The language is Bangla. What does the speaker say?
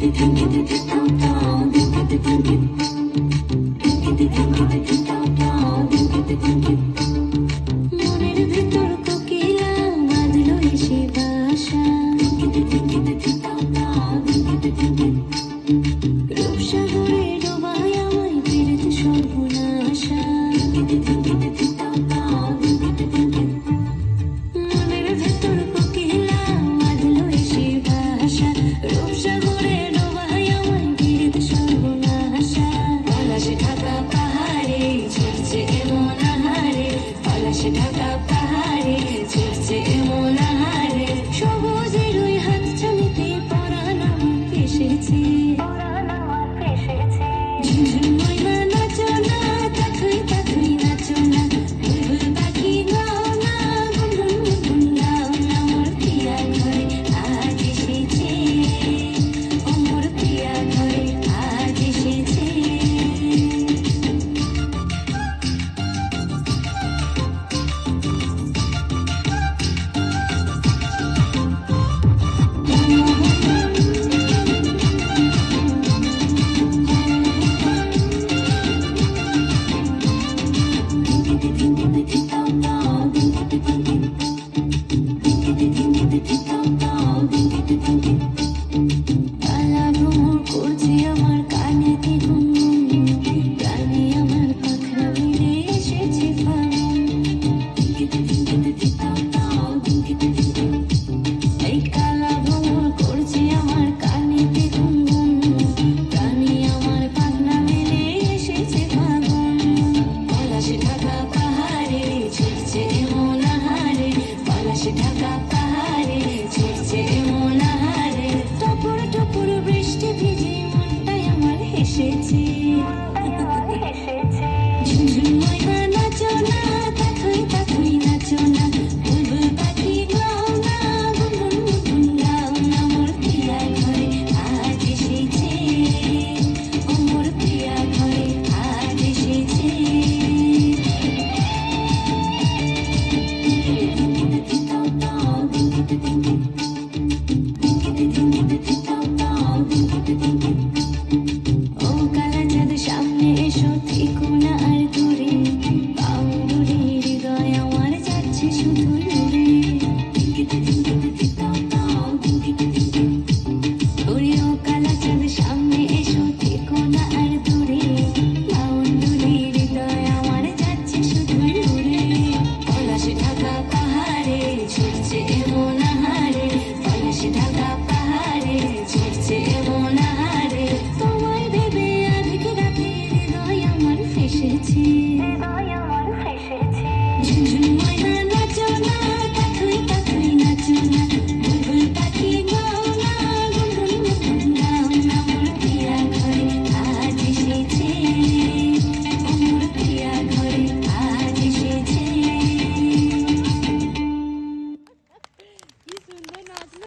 মনের ভেতর কোকিলা বাঁধলো এসে বাসা, রূপসাগরে ডোবায় আমায় ফিরতে সর্বনাশা। মনের ভেতর কোকিলা বাঁধলো এসে বাসা, রূপসাগরে ডোবায় আমায় ফিরতে সর্বনাশা। পলাশে ঢাকা পাহাড়ে ছুটছে এমন আহারে, পলাশে ঢাকা পাহাড়ে ছুটছে এমন আহারে। সবুজের ওই হাত ছানিতে পরাণ আমার এসেছে, ঝুমঝুম ময়না নাচো না, তাথুই তাথুই নাচো না, বুলবুল পাখি গাও না, গুনগুন গুনগুন গাও না। মোর প্রিয়া ঘরে আজ এসেছে, ও মোর প্রিয়া ঘরে আজ এসেছে। কালা ভ্রমর করছে আমার কানেতে গুনগুন, প্রাণে আমার পাখনা মেলে এসেছে ফাগুন। এই কালা ভ্রমর করছে আমার কানেতে গুনগুন, প্রাণে আমার পাখনা মেলে এসেছে ফাগুন। পলাশে ঢাকা পাহাড়ে ছুটছে এমন আহারে, পলাশে ঢাকা পাহাড়ে ছুটছে এমন আহারে। টপর টপর বৃষ্টি ভিজে মনটাই আমার হেসেছে, ঝুমঝুম ময়না নাচো না, তাথুই তাথুই নাচো না, বুলবুল পাখি গাও না, গুনগুন গুনগুন গাও না। মোর প্রিয়া ঘরে আজ এসেছে, ও মোর প্রিয়া ঘরে আজ এসেছে। Thank you.